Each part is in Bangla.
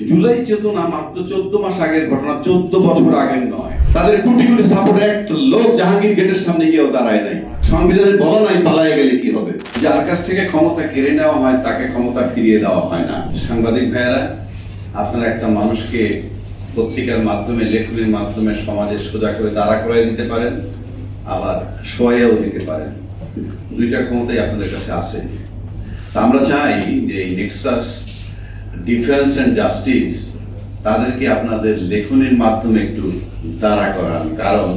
জুলাই চেতনা মাত্র 14 মাস আগের ঘটনা, 14 বছর আগের নয়। তাদের কোটি কোটি সাপোর্টের একটা লোক জাহাঙ্গীর গেটের সামনে গিয়েও দাঁড়ায় নাই। সংবিধানে বলা নাই পালায় গেলে কি হবে। যার কাছ থেকে ক্ষমতা কেড়ে নেওয়া হয় তাকে ক্ষমতা ফিরিয়ে দেওয়া হয় না। সাংবাদিক ভাইয়েরা, আপনারা একটা মানুষকে পত্রিকার মাধ্যমে, লেখনীর মাধ্যমে সমাজে সোজা করে দাঁড়া করাই দিতে পারেন, আবার শোয়াইয়াও দিতে পারেন। দুইটা ক্ষমতাই আপনাদের কাছে আছে। আমরা চাই যে এই নেক্সাস ডিফেন্স এন্ড জাস্টিস তাদেরকে আপনাদের লেখনীর মাধ্যমে একটু দাঁড়া করান, কারণ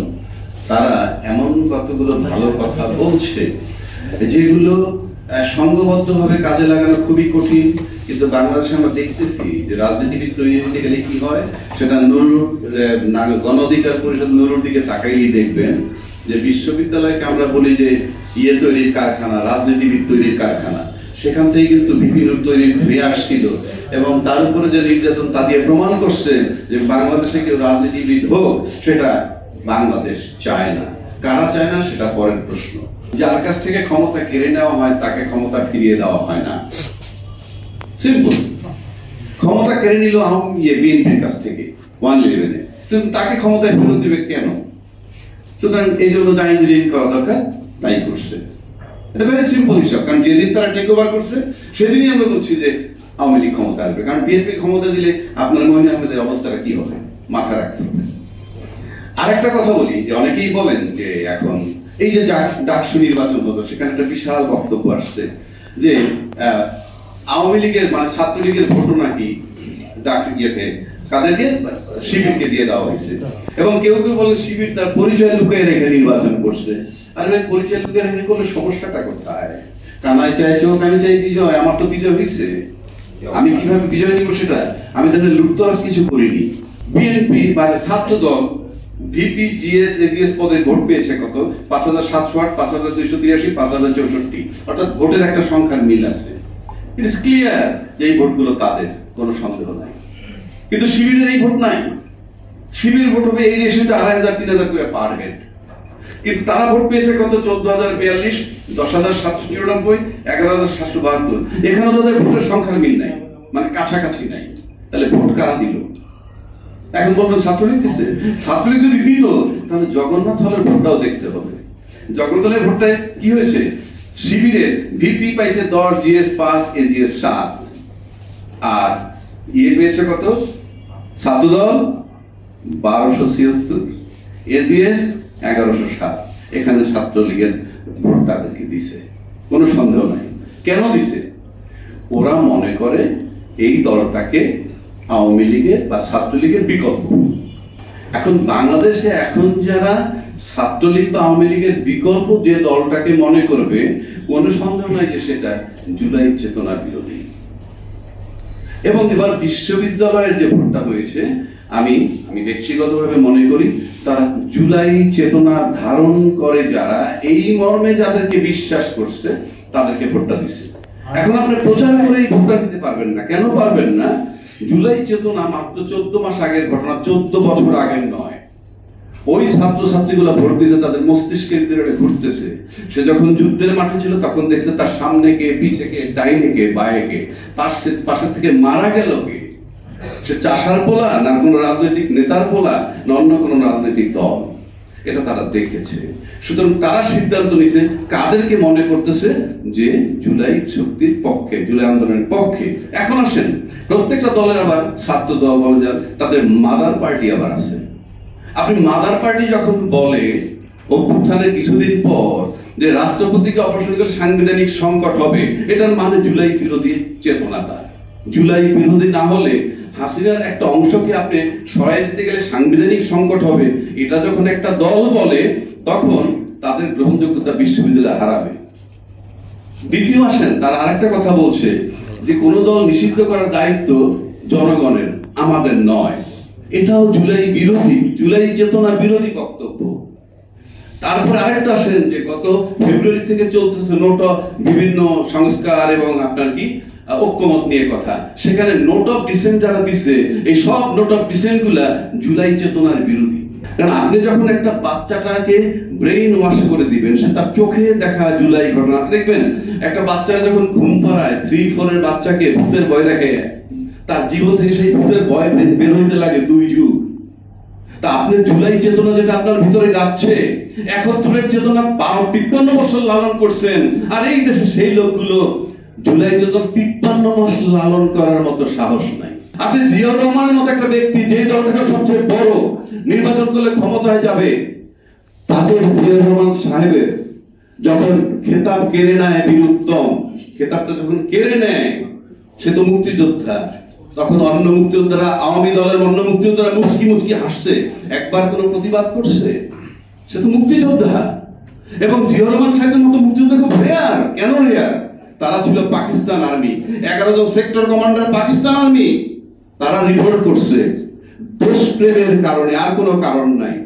তারা এমন কতগুলো ভালো কথা বলছে যেগুলো সংঘবদ্ধভাবে কাজে লাগানো খুবই কঠিন। কিন্তু বাংলাদেশে আমরা দেখতেছি যে রাজনীতিবিদ তৈরি হতে গেলে কি হয়, সেটা গণ অধিকার পরিষদ নুরুর দিকে তাকাইলেই দেখবেন যে বিশ্ববিদ্যালয়কে আমরা বলি যে তৈরির কারখানা, রাজনীতিবিদ তৈরির কারখানা। সেখান থেকে কিন্তু বিভিন্ন তৈরি হয়ে আসছিল এবং তার উপরে যে নির্যাতন তা দিয়ে প্রমাণ করছে যে বাংলাদেশে কেউ রাজনীতিবিদ হোক সেটা বাংলাদেশ চায় না। কারা চায় না সেটা পরের প্রশ্ন। যার কাছ থেকে ক্ষমতা কেড়ে নেওয়া হয় তাকে ক্ষমতা ফিরিয়ে দেওয়া হয় না। সিম্পল। ক্ষমতা কেড়ে নিল বিএনপির কাছ থেকে 111-এ, কিন্তু তাকে ক্ষমতায় ফেরত দিবে কেন? সুতরাং এই জন্য যা ইঞ্জিনিয়ারিং করা দরকার তাই করছে। এটা ভেরি সিম্পল হিসাব, কারণ যেদিন তারা টেক ওভার করছে সেদিনই আমরা বলছি যে আওয়ামী লীগ ক্ষমতা আসবে। কারণ বিএনপি ক্ষমতা দিলে আপনার মহিলা আহমেদের অবস্থাটা কি হবে মাথা রাখতে হবে। আরেকটা কথা বলি যে অনেকেই বলেন যে এখন এই যে ডাকসু নির্বাচন হলো, সেখানে একটা বিশাল বক্তব্য আসছে যে আওয়ামী লীগের মানে ছাত্রলীগের ভোটও নাকি তাদেরকে শিবিরকে দিয়ে দেওয়া হয়েছে এবং কেউ কেউ বলেন শিবির তার পরিচয় লুকিয়ে রেখে নির্বাচন করছে। আর ভাই, পরিচয় লুকিয়ে রেখে করলে সমস্যাটা কোথায়? কানাই চাই চোখ, আমি চাই বিজয়। আমার তো বিজয় হয়েছে, আমি কিভাবে বিজয় নিব সেটা? আমি তাদের লুটতরাজ কিছু করিনি। বিএনপি মানে ছাত্র দল ভিপি, জিএস, এজিএস পদে ভোট পেয়েছে কত? 5708, 5283, 5064। অর্থাৎ ভোটের একটা সংখ্যার মিল আছে। ইট ইজ ক্লিয়ার যে এই ভোটগুলো তাদের, কোনো সন্দেহ নাই। কিন্তু শিবিরের এই ভোট নাই। শিবির ভোট হবে এই রেশিওতে 2500-3000 করে পার হেড। কিন্তু তারা ভোট পেয়েছে কত? 14042, 10794, 11772। এখানে তাদের ভোটের সংখ্যার মিল নাই, মানে কাছাকাছি নাই। তাহলে ভোট কারা দিল? এখন বলবেন ছাত্রলীগ দিচ্ছে। ছাত্রলীগ যদি দিত তাহলে জগন্নাথ হলের ভোটটাও দেখতে হবে। জগন্নাথ হলের ভোটটায় কি হয়েছে? শিবিরের ভিপি পাইছে 10, জিএস 5, এজিএস 7। আর পেয়েছে কত? ছাত্রদল 1276, এজিএস 1107। এখানে ছাত্রলীগের ভোট তাদেরকে দিছে, কোনো সন্দেহ নাই। কেন দিছে? ওরা মনে করে এই দলটাকে আওয়ামী লীগের বা ছাত্রলীগের বিকল্প। এখন বাংলাদেশে এখন যারা ছাত্রলীগ বা আওয়ামী লীগের বিকল্প যে দলটাকে মনে করবে, কোনো সন্দেহ নাই যে সেটা জুলাই চেতনা বিরোধী। এবং এবার বিশ্ববিদ্যালয়ের যে ভোটটা হয়েছে, আমি ব্যক্তিগতভাবে মনে করি তারা জুলাই চেতনা ধারণ করে যারা, এই মর্মে যাদেরকে বিশ্বাস করছে তাদেরকে ভোটটা দিচ্ছে। এখন আপনি প্রচার করে এই ভোটটা দিতে পারবেন না। কেন পারবেন না? জুলাই চেতনা মাত্র 14 মাস আগের ঘটনা, 14 বছর আগের নয়। ওই ছাত্রছাত্রীগুলো ভোট দিয়েছে, তাদের মস্তিষ্কের ভিতরে ঘুরতেছে। সে যখন যুদ্ধের মাঠে ছিল তখন দেখছে তার সামনে কে, পিছে কে, ডাইনে কে, বায়ে কে, তার পাশে থেকে মারা গেল কে। সে চাষার পোলা না কোনো রাজনৈতিক নেতার পোলা না অন্য কোনো রাজনৈতিক দল, এটা তারা দেখেছে। সুতরাং তারা সিদ্ধান্ত নিছে কাদেরকে মনে করতেছে যে জুলাই শক্তির পক্ষে, জুলাই আন্দোলনের পক্ষে। এখন আসেন, প্রত্যেকটা দলের আবার ছাত্র দল বলে যান, তাদের মাদার পার্টি আবার আছে। আপনি মাদার পার্টি যখন বলে অভ্যুত্থানের কিছুদিন পর যে রাষ্ট্রপতিকে অপসারণ করলে সাংবিধানিক সংকট হবে, এটার মানে জুলাই বিরোধী চেতনাটা। জুলাই বিরোধী না হলে হাসিনার একটা অংশকে আপনি সরাই দিতে গেলে সাংবিধানিক সংকট হবে, এটা যখন একটা দল বলে তখন তাদের গ্রহণযোগ্যতা বিশ্ববিদ্যালয় হারাবে। দ্বিতীয় আসেন, তারা আরেকটা কথা বলছে যে কোন দল নিষিদ্ধ করার দায়িত্ব জনগণের, আমাদের নয়। এটাও জুলাই বিরোধী, জুলাই চেতনা বিরোধী বক্তব্য। তারপরে আরেকটা আসেন যে গত ফেব্রুয়ারি থেকে চলতেছে নোট অফ বিভিন্ন সংস্কার এবং আপনার কি ঐক্যমত নিয়ে কথা। সেখানে নোট অফ ডিসেন্ট যারা দিচ্ছে, এই সব নোট অফ ডিসেন্ট গুলা জুলাই চেতনার বিরোধী। কারণ আপনি যখন একটা বাচ্চাটাকে ব্রেইন ওয়াশ করে দিবেন, সে তার চোখে দেখা জুলাই ঘটনা দেখবেন। একটা বাচ্চারা যখন ঘুম পাড়ায়, 3-4 এর বাচ্চাকে ভূতের ভয় দেখে, তার জীবন থেকে সেই ভূতের ভয় বের হইতে লাগে 2 যুগ। তা আপনি জুলাই চেতনা যেটা আপনার ভিতরে যাচ্ছে, 71 চেতনা 53 বছর লালন করছেন, আর এই দেশে সেই লোকগুলো জুলাই চেতনা 53 মাস লালন করার মতো সাহস নাই। আপনি জিয়াউর রহমানের মতো একটা ব্যক্তি, যে দলটা সবচেয়ে বড়, নির্বাচন করলে ক্ষমতায় যাবে, তাদের জিয়াউর রহমান সাহেবের যখন খেতাব কেড়ে নেয় বীরুত্তম, খেতাবটা যখন কেড়ে নেয়, সে তো মুক্তিযোদ্ধা, তখন অন্য মুক্তিযোদ্ধারা, আওয়ামী দলের অন্য মুক্তিযোদ্ধারা মুচকি মুচকি হাসছে, একবার কোনো প্রতিবাদ করছে? সে তো মুক্তিযোদ্ধা। এবং জিয়াউর রহমান সাহেবের মতো মুক্তিযোদ্ধা খুব রেয়ার। কেন রেয়ার? তারা ছিল পাকিস্তান আর্মি, 11 জন সেক্টর কমান্ডার পাকিস্তান আর্মি, তারা রিভোল্ট করছে দেশপ্রেমের কারণে, আর কোনো কারণ নাই।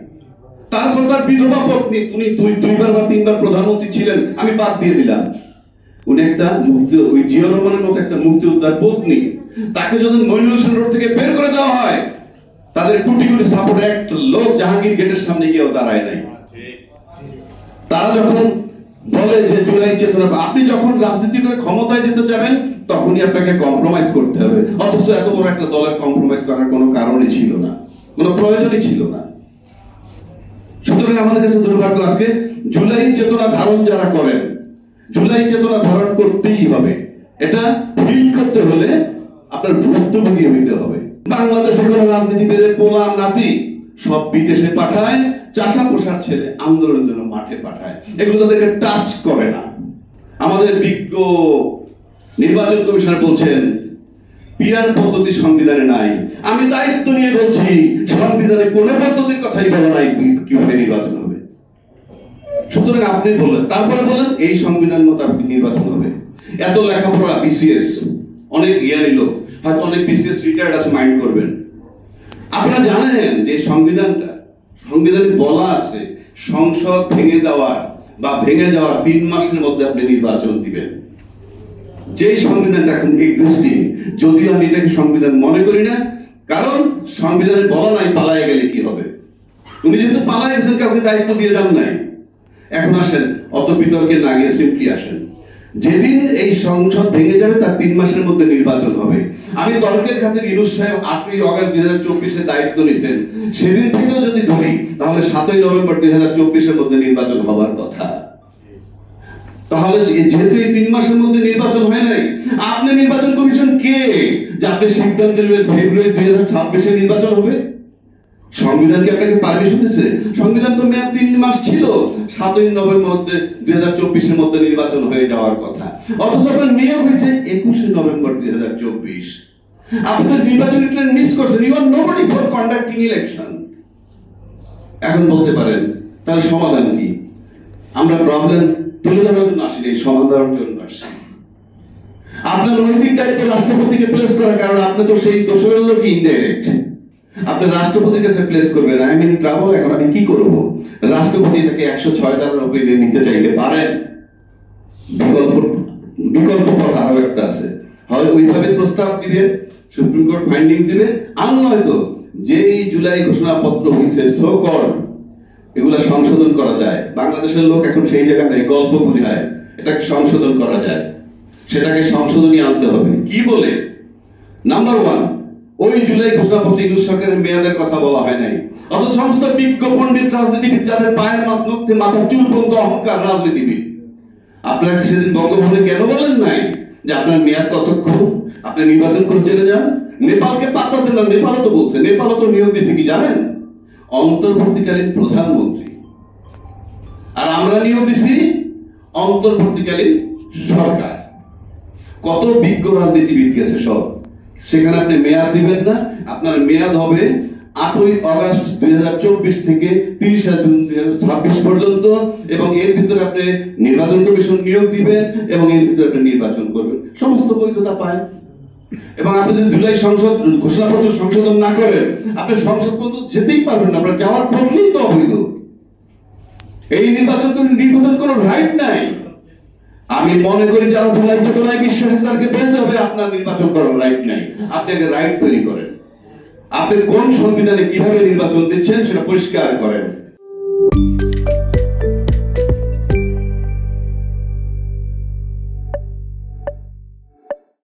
তারপর তার বিধবা পত্নী, উনি দুইবার বা 3বার প্রধানমন্ত্রী ছিলেন, আমি বাদ দিয়ে দিলাম, উনি একটা ওই জিয়াউর রহমানের মতো একটা মুক্তিযোদ্ধার পত্নী, তাকে যদি মইনুল রোড থেকে বের করে দেওয়া হয়, তাদের কোটি কোটি সাপোর্ট একটা লোক জাহাঙ্গীর গেটের সামনে গিয়েও দাঁড়ায় নাই। তারা যখন বলে যে জুলাই চেতনা, আপনি যখন রাজনীতি করে ক্ষমতায় যেতে যাবেন তখনই আপনাকে কম্প্রোমাইজ করতে হবে, অথচ এত বড় একটা দলের কম্প্রোমাইজ করার কোনো কারণই ছিল না, কোনো প্রয়োজনই ছিল না। সুতরাং আমাদের কাছে দুর্ভাগ্য, আজকে জুলাই চেতনা ধারণ যারা করেন, জুলাই চেতনা ধারণ করতেই হবে। এটা ফিল করতে হলে আপনার ভুক্তভোগী হইতে হবে। বাংলাদেশে কোনো রাজনীতিবিদের পোলা নাতি সব বিদেশে পাঠায়, চাষা পোষার ছেলে আন্দোলনের জন্য মাঠে পাঠায়, এগুলো তাদেরকে টাচ করে না। আমাদের বিজ্ঞ নির্বাচন কমিশনার বলছেন পিয়ার পদ্ধতি সংবিধানে নাই। আমি দায়িত্ব নিয়ে বলছি, সংবিধানে কোনো পদ্ধতির কথাই বলা নাই কিভাবে নির্বাচন হবে। সুতরাং আপনি বললেন, তারপরে বলেন এই সংবিধান মতো আপনি নির্বাচন হবে। এত লেখাপড়া, বিসিএস, অনেক জ্ঞানী লোক, হয়তো অনেক বিসিএস রিটায়ার্ড আছে, মাইন্ড করবেন। আপনারা জানেন যে সংবিধানে বলা আছে সংসদ ভেঙে যাওয়ার 3 মাসের মধ্যে আপনি নির্বাচন দিবেন। যে সংবিধানটা এখন এক্সিস্টিং, যদিও আমি এটাকে সংবিধান মনে করি না, কারণ সংবিধানে বলা নাই পালায় গেলে কি হবে। উনি যেহেতু পালায় গেছেন, কাউকে দায়িত্ব দিয়ে যান নাই। এখন আসেন, অত বিতর্কে না গিয়ে সিম্পলি আসেন, যেদিন এই সংসদ ভেঙে যাবে তার 3 মাসের মধ্যে নির্বাচন হবে। আমি তর্কের খাতির ইউনূস সাহেব 8ই অগাস্ট 2024 দায়িত্ব নিছেন, সেদিন থেকেও যদি ধরি তাহলে 7ই নভেম্বর 2024 মধ্যে নির্বাচন হবার কথা। তাহলে যেহেতু এই 3 মাসের মধ্যে নির্বাচন হয় নাই, আপনি নির্বাচন কমিশন কে যে আপনি সিদ্ধান্ত নেবেন ফেব্রুয়ারি 2026 নির্বাচন হবে? সংবিধান কি আপনাকে পারমিশন দিয়েছে? সংবিধান তো মেয়াদ 3 মাস ছিল, 7ই নভেম্বর 2024 মধ্যে নির্বাচন হয়ে যাওয়ার কথা, অথচ আপনার নিয়োগ হয়েছে 21 নভেম্বর 2024। আপনি তো নির্বাচনী ট্রেন মিস করছেন। You are nobody for conducting election. এখন বলতে পারেন তাহলে সমাধান কি? আমরা প্রবলেম তুলে ধরার জন্য আসি, এই সমাধানের জন্য আসি। আপনার নৈতিক দায়িত্ব রাষ্ট্রপতিকে প্লেস করার, কারণ আপনি তো সেই দোষের লোক ইনডাইরেক্ট। আপনি রাষ্ট্রপতির কাছে প্লেস করবেন, আই মিন ট্রাবল, এখন আমি কি করব? রাষ্ট্রপতি এটাকে 106 ধারার উপরে নিতে চাইতে পারেন। বিকল্প পথ আরো একটা আছে, হয় ওইভাবে প্রস্তাব দিবে, সুপ্রিম কোর্ট ফাইন্ডিং দিবে, আর নয়তো যেই জুলাই ঘোষণাপত্র হয়েছে সো কল্ড, এগুলা সংশোধন করা যায়। বাংলাদেশের লোক এখন সেই জায়গায় নাই, গল্প বুঝায়, এটাকে সংশোধন করা যায়, সেটাকে সংশোধনী আনতে হবে। কি বলে? নাম্বার 1, ওই জুলাই ঘোষণাপত্রে ইউনূস সরকারের মেয়াদের কথা বলা হয় নাই, অথচ সমস্ত বিজ্ঞ পণ্ডিত রাজনীতিবিদ, যাদের পায়ের মধ্যে মাথার চুল পর্যন্ত অহংকার রাজনীতিবিদ, আপনারা সেদিন বঙ্গভবনে কেন বলেন নাই যে আপনার মেয়াদ কতক্ষণ, আপনি নির্বাচন করে চলে যান? নেপালকে পাত্তা দেন না, নেপালও তো বলছে, নেপালও তো নিয়োগ দিছে কি জানেন? অন্তর্বর্তীকালীন প্রধানমন্ত্রী। আর আমরা নিয়োগ দিছি অন্তর্বর্তীকালীন সরকার। কত বিজ্ঞ রাজনীতিবিদ গেছে সব, সেখানে আপনি মেয়াদ দিবেন না। আপনার মেয়াদ হবে 8ই অগাস্ট 2024 থেকে 30 জুন 2026 পর্যন্ত, এবং এর ভিতরে আপনি নির্বাচন কমিশন নিয়োগ দিবেন এবং এর ভিতরে আপনি নির্বাচন করবেন, সমস্ত বৈধতা পায়। এবং আপনি যদি জুলাই সংসদ ঘোষণাপত্র সংশোধন না করেন, আপনি সংসদ পর্যন্ত যেতেই পারবেন না, আপনার যাওয়ার প্রক্রিয়াই তো অবৈধ। এই নির্বাচন কোনো রাইট নাই। আমি মনে করি যারা জুলাই চেতনায় বিশ্বাসী তাদেরকে বলতে হবে আপনার নির্বাচন করার রাইট নাই, আপনি আগে রাইট তৈরি করেন। আপনি কোন সংবিধানে কিভাবে নির্বাচন দিচ্ছেন সেটা পরিষ্কার করেন।